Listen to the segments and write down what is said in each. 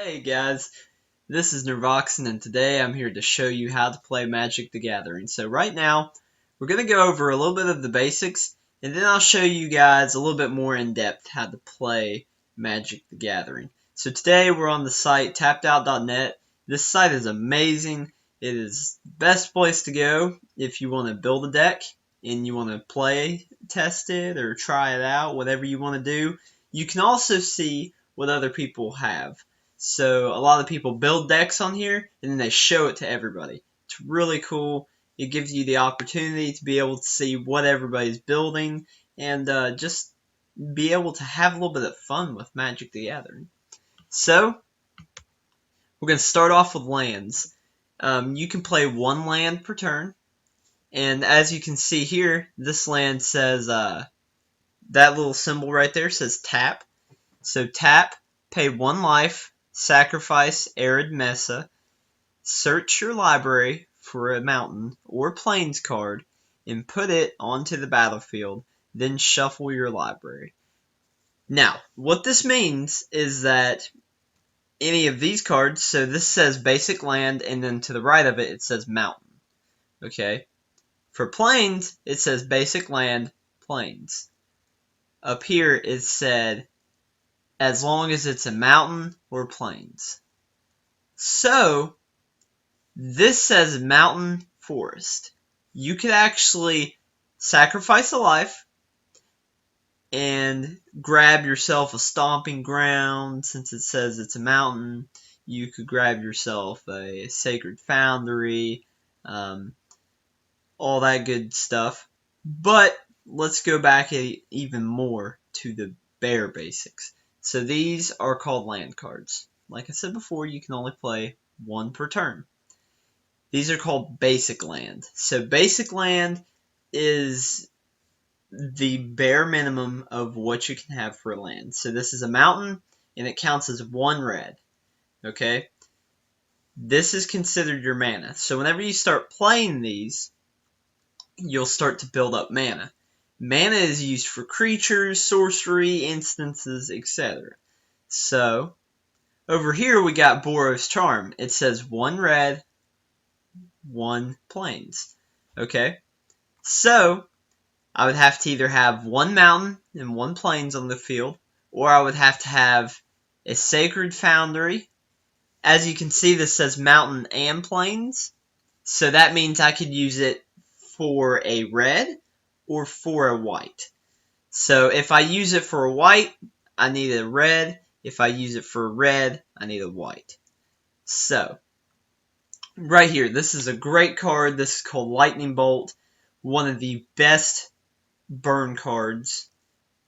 Hey guys, this is Nervoxin and today I'm here to show you how to play Magic the Gathering. So right now, we're going to go over a little bit of the basics and then I'll show you guys a little bit more in depth how to play Magic the Gathering. So today we're on the site tappedout.net. This site is amazing. It is the best place to go if you want to build a deck and you want to play, test it, or try it out, whatever you want to do. You can also see what other people have. So a lot of people build decks on here and then they show it to everybody. It's really cool. It gives you the opportunity to be able to see what everybody's building and just be able to have a little bit of fun with Magic the Gathering. So we're going to start off with lands. You can play one land per turn. And as you can see here, this land says, that little symbol right there says tap. So tap, pay 1 life, sacrifice Arid Mesa, search your library for a mountain or plains card, and put it onto the battlefield, then shuffle your library. Now, what this means is that any of these cards, so this says basic land, and then to the right of it, it says mountain. Okay? For plains, it says basic land, plains. Up here, it said as long as it's a mountain or plains. So, this says mountain forest. You could actually sacrifice a life and grab yourself a stomping ground. Since it says it's a mountain, you could grab yourself a sacred foundry, all that good stuff. But let's go back even more to the bare basics. So these are called land cards. Like I said before, you can only play 1 per turn. These are called basic land. So basic land is the bare minimum of what you can have for a land. So this is a mountain, and it counts as 1 red. Okay? This is considered your mana. So whenever you start playing these, you'll start to build up mana. Mana is used for creatures, sorcery, instances, etc. So, over here we got Boros Charm. It says 1 red, 1 plains. Okay? So, I would have to either have 1 mountain and 1 plains on the field, or I would have to have a sacred foundry. As you can see, this says mountain and plains. So that means I could use it for a red or for a white. So if I use it for a white, I need a red. If I use it for a red, I need a white. So, right here, this is a great card. This is called Lightning Bolt. One of the best burn cards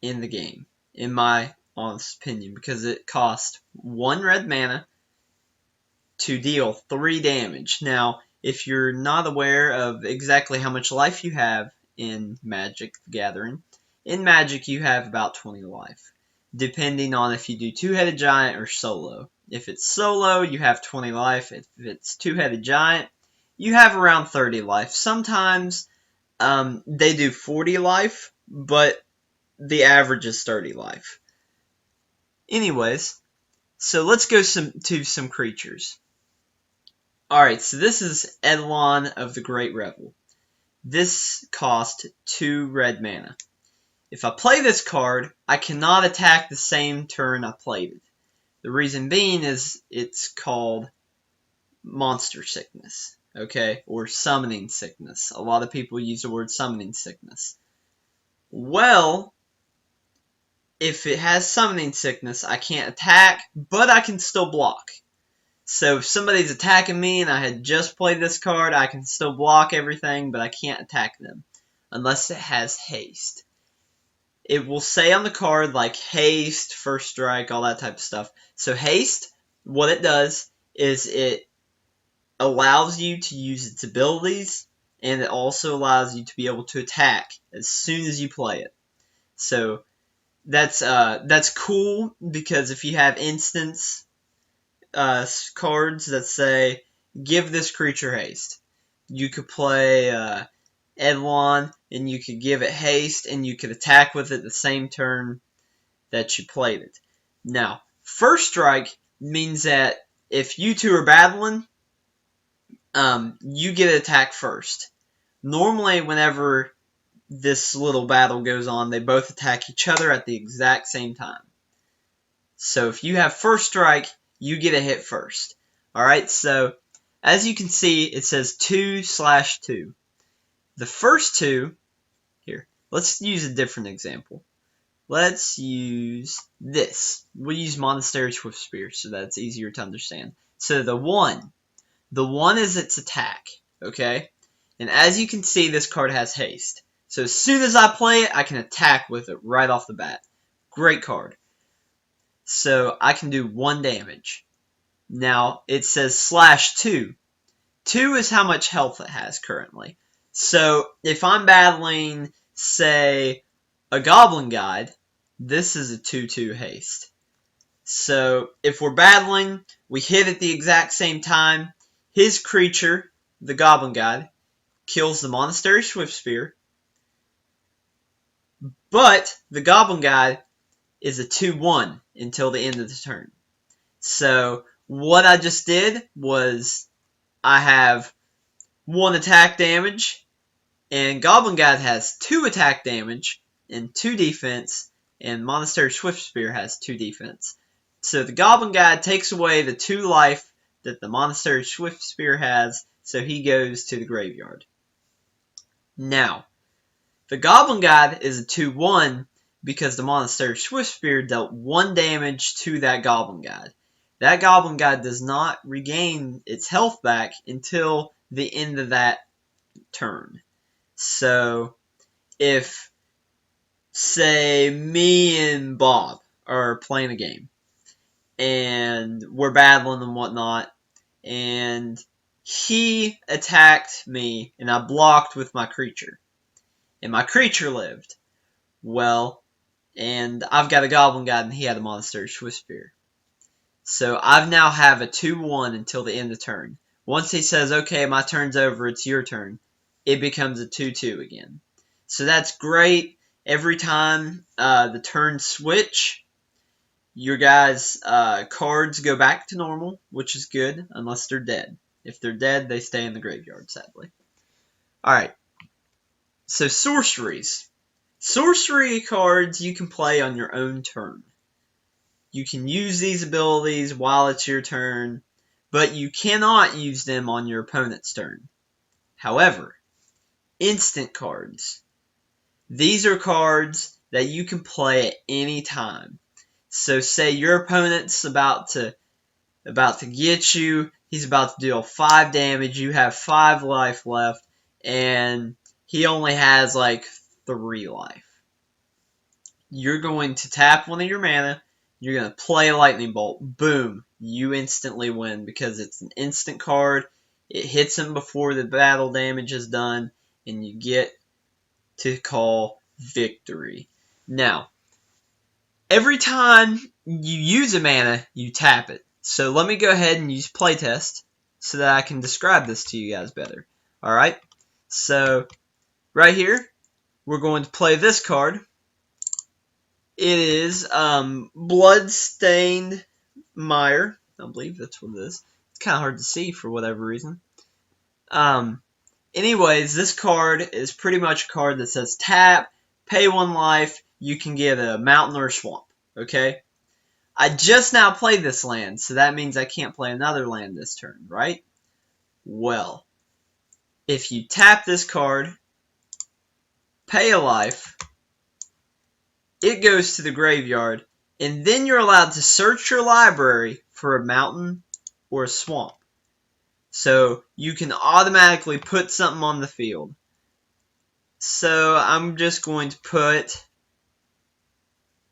in the game, in my honest opinion, because it costs 1 red mana to deal 3 damage. Now, if you're not aware of exactly how much life you have in Magic the Gathering, in Magic you have about 20 life, depending on if you do Two-Headed Giant or solo. If it's solo, you have 20 life. If it's Two-Headed Giant, you have around 30 life. Sometimes they do 40 life, but the average is 30 life. Anyways, so let's go to some creatures. Alright, so this is Eidolon of the Great Revel. This cost 2 red mana. If I play this card, I cannot attack the same turn I played it. The reason being is it's called monster sickness, okay? Or summoning sickness. A lot of people use the word summoning sickness. Well, if it has summoning sickness, I can't attack, but I can still block. So if somebody's attacking me and I had just played this card, I can still block everything, but I can't attack them unless it has haste. It will say on the card like haste, first strike, all that type of stuff. So haste, what it does is it allows you to use its abilities, and it also allows you to be able to attack as soon as you play it. So that's cool because if you have instance cards that say, give this creature haste. You could play Eidolon, and you could give it haste, and you could attack with it the same turn that you played it. Now, first strike means that if you two are battling, you get attacked first. Normally, whenever this little battle goes on, they both attack each other at the exact same time. So if you have first strike, you get a hit first. Alright, so as you can see, it says 2/2. The first two, here, let's use a different example. Let's use this. We'll use Monastery Swift Spear so that's easier to understand. So the 1 is its attack, okay? And as you can see, this card has haste. So as soon as I play it, I can attack with it right off the bat. Great card. So I can do 1 damage. Now, it says /2. 2 is how much health it has currently. So if I'm battling, say, a Goblin Guide, this is a 2/2 haste. So if we're battling, we hit at the exact same time. His creature, the Goblin Guide, kills the Monastery Swift Spear. But the Goblin Guide is a 2/1 until the end of the turn. So what I just did was I have 1 attack damage, and Goblin Guide has 2 attack damage and 2 defense, and Monastery Swift Spear has 2 defense. So the Goblin Guide takes away the 2 life that the Monastery Swift Spear has, so he goes to the graveyard. Now, the Goblin Guide is a 2/1 because the Monastery Swift Spear dealt 1 damage to that Goblin Guide. That Goblin Guide does not regain its health back until the end of that turn. So, if, say, me and Bob are playing a game, and we're battling and whatnot, and he attacked me, and I blocked with my creature, and my creature lived. Well, and I've got a Goblin Guide, and he had a Monastery Swift Spear. So I now have a 2/1 until the end of the turn. Once he says, okay, my turn's over, it's your turn, it becomes a 2/2 again. So that's great. Every time the turns switch, your guys' cards go back to normal, which is good, unless they're dead. If they're dead, they stay in the graveyard, sadly. Alright, so sorceries. Sorcery cards you can play on your own turn. You can use these abilities while it's your turn, but you cannot use them on your opponent's turn. However, instant cards. These are cards that you can play at any time. So say your opponent's about to get you, he's about to deal 5 damage, you have 5 life left, and he only has like 3 life. You're going to tap one of your mana, you're going to play a lightning bolt, boom, you instantly win because it's an instant card, it hits him before the battle damage is done, and you get to call victory. Now, every time you use a mana, you tap it. So let me go ahead and use playtest so that I can describe this to you guys better. Alright, so right here, we're going to play this card. It is Bloodstained Mire. I believe that's what it is. It's kind of hard to see for whatever reason. Anyways, this card is pretty much a card that says tap, pay 1 life, you can get a mountain or a swamp. Okay? I just now played this land, so that means I can't play another land this turn, right? Well, if you tap this card, pay a life, it goes to the graveyard, and then you're allowed to search your library for a mountain or a swamp. So you can automatically put something on the field. So I'm just going to put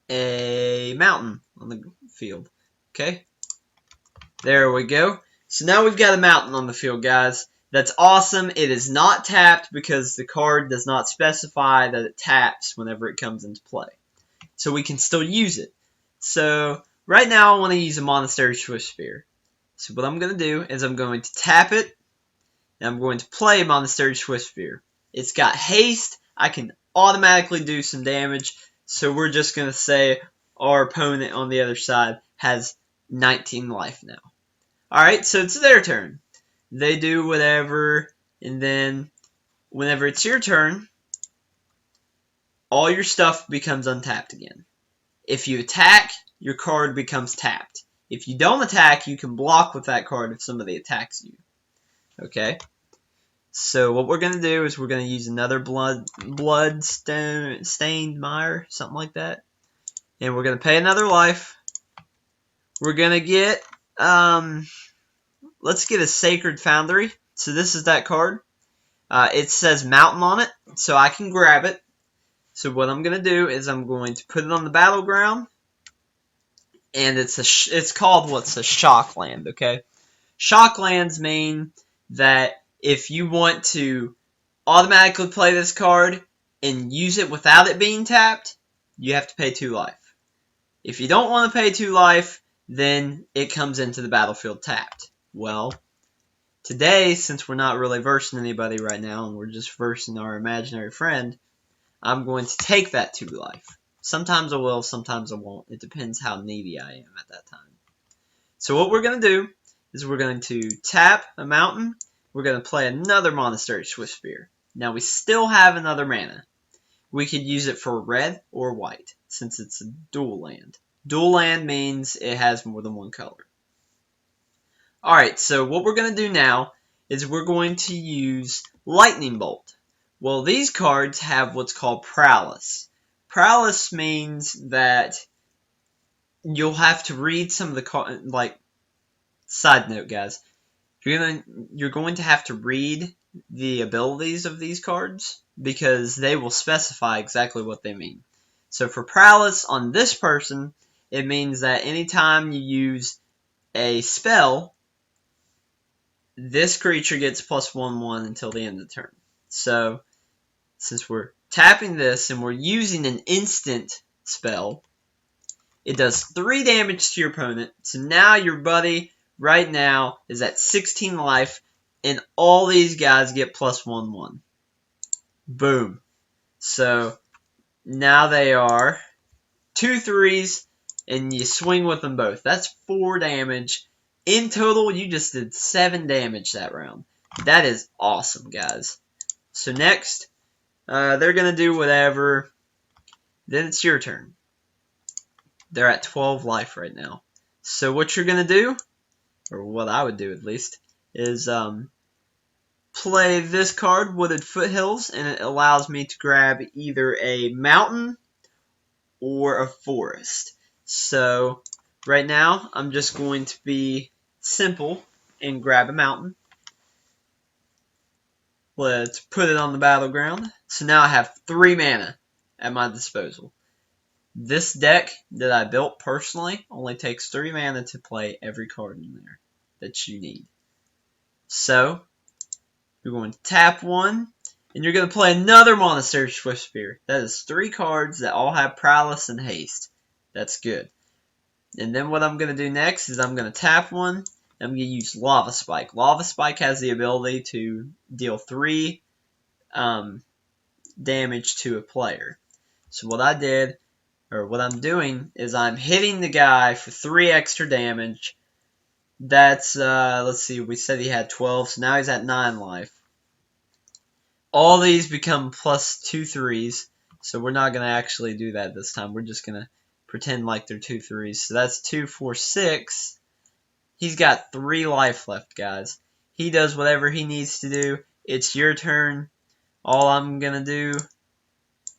a mountain on the field. Okay? There we go. So now we've got a mountain on the field, guys. That's awesome. It is not tapped because the card does not specify that it taps whenever it comes into play. So we can still use it. So right now I want to use a Monastery Swift Spear. So what I'm going to do is I'm going to tap it, and I'm going to play Monastery Swift Spear. It's got haste. I can automatically do some damage. So we're just going to say our opponent on the other side has 19 life now. Alright, so it's their turn. They do whatever, and then whenever it's your turn, all your stuff becomes untapped again. If you attack, your card becomes tapped. If you don't attack, you can block with that card if somebody attacks you. Okay? So what we're going to do is we're going to use another stained mire, something like that. And we're going to pay another life. We're going to get, let's get a Sacred Foundry. So this is that card. It says Mountain on it, so I can grab it. So what I'm going to do is I'm going to put it on the battleground. And it's called what's a shock land, okay? Shock lands mean that if you want to automatically play this card and use it without it being tapped, you have to pay 2 life. If you don't want to pay 2 life, then it comes into the battlefield tapped. Well, today, since we're not really versing anybody right now and we're just versing our imaginary friend, I'm going to take that 2 life. Sometimes I will, sometimes I won't. It depends how needy I am at that time. So what we're going to do is we're going to tap a mountain. We're going to play another Monastery Swiftspear. Now we still have another mana. We could use it for red or white since it's a dual land. Dual land means it has more than one color. Alright, so what we're going to do now is we're going to use Lightning Bolt. Well, these cards have what's called Prowess. Prowess means that you'll have to read some of the cards, like, side note, guys. You're going to have to read the abilities of these cards because they will specify exactly what they mean. So for Prowess on this person, it means that anytime you use a spell, this creature gets +1/1 until the end of the turn. So, since we're tapping this and we're using an instant spell, it does 3 damage to your opponent. So now your buddy right now is at 16 life, and all these guys get +1/1. Boom. So now they are 2 3s, and you swing with them both. That's 4 damage. In total, you just did 7 damage that round. That is awesome, guys. So next, they're going to do whatever. Then it's your turn. They're at 12 life right now. So what you're going to do, or what I would do at least, is play this card, Wooded Foothills, and it allows me to grab either a mountain or a forest. So right now, I'm just going to be simple and grab a mountain. Let's put it on the battleground. So now I have 3 mana at my disposal. This deck that I built personally only takes 3 mana to play every card in there that you need. So, you're going to tap 1, and you're going to play another Monastery Swiftspear. That is 3 cards that all have Prowess and Haste. That's good. And then what I'm going to do next is I'm going to tap 1. I'm going to use Lava Spike. Lava Spike has the ability to deal 3 damage to a player. So what I did, or what I'm doing, is I'm hitting the guy for 3 extra damage. That's, let's see, we said he had 12, so now he's at 9 life. All these become +2 3s, so we're not going to actually do that this time. We're just going to pretend like they're 2 3s. So that's 2, 4, 6. He's got 3 life left, guys. He does whatever he needs to do. It's your turn. All I'm going to do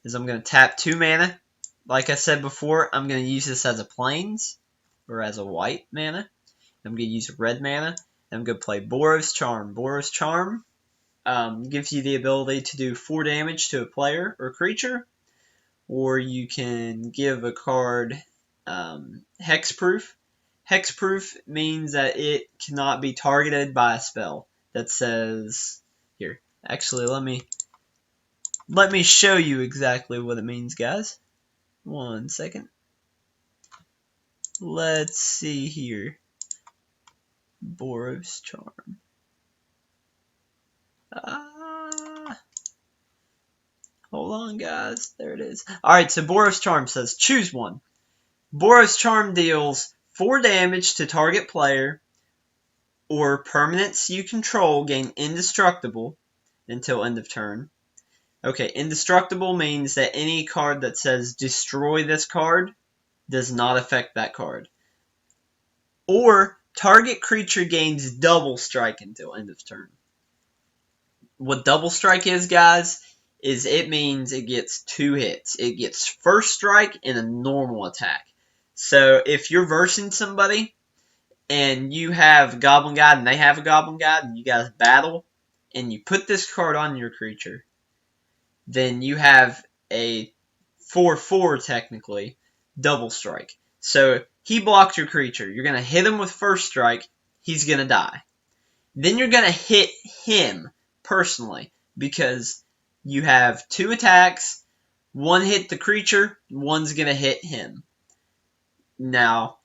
is I'm going to tap 2 mana. Like I said before, I'm going to use this as a plains, or as a white mana. I'm going to use red mana. I'm going to play Boros Charm. Boros Charm gives you the ability to do 4 damage to a player or creature. Or you can give a card Hexproof. Hexproof means that it cannot be targeted by a spell that says, here, actually let me show you exactly what it means, guys. 1 second. Let's see here. Boros Charm. Hold on, guys. There it is. Alright, so Boros Charm says, choose one. Boros Charm deals 4 damage to target player, or permanents you control gain indestructible until end of turn. Okay, indestructible means that any card that says destroy this card does not affect that card. Or target creature gains double strike until end of turn. What double strike is, guys, is it means it gets 2 hits. It gets first strike and a normal attack. So if you're versing somebody and you have Goblin Guide and they have a Goblin Guide and you guys battle and you put this card on your creature, then you have a 4/4 technically double strike. So he blocked your creature. You're going to hit him with first strike. He's going to die. Then you're going to hit him personally because you have 2 attacks. One hit the creature, one's going to hit him. Now,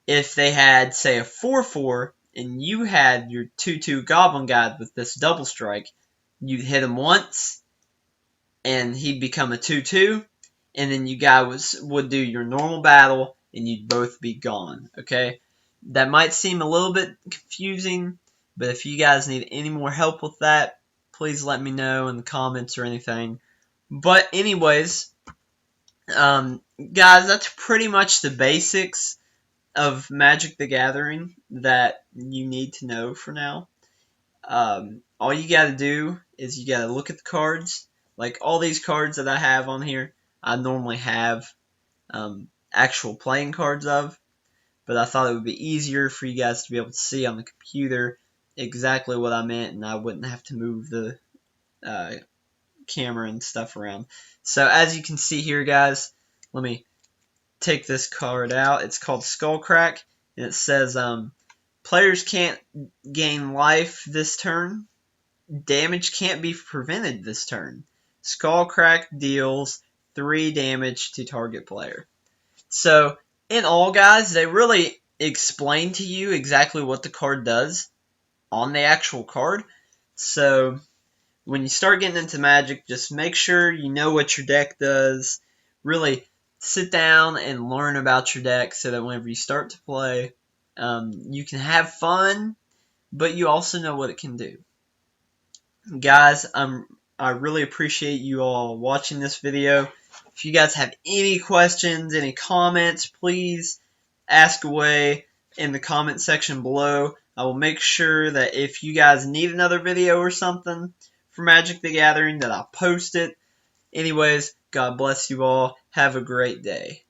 if they had, say, a 4/4 and you had your 2/2 Goblin Guide with this double strike, you'd hit him once and he'd become a 2/2, and then you guys would do your normal battle and you'd both be gone, okay? That might seem a little bit confusing, but if you guys need any more help with that, please let me know in the comments or anything. But anyways, guys, that's pretty much the basics of Magic the Gathering that you need to know for now. All you gotta do is you gotta look at the cards. Like all these cards that I have on here, I normally have actual playing cards of, but I thought it would be easier for you guys to be able to see on the computer exactly what I meant, and I wouldn't have to move the camera and stuff around. So as you can see here, guys, let me take this card out. It's called Skullcrack, and it says players can't gain life this turn. Damage can't be prevented this turn. Skullcrack deals 3 damage to target player. So, in all, guys, they really explain to you exactly what the card does on the actual card. So, when you start getting into Magic, just make sure you know what your deck does. Really sit down and learn about your deck so that whenever you start to play, you can have fun, but you also know what it can do. Guys, I really appreciate you all watching this video. If you guys have any questions, any comments, please ask away in the comment section below. I will make sure that if you guys need another video or something for Magic the Gathering, that I'll post it. Anyways, God bless you all. Have a great day.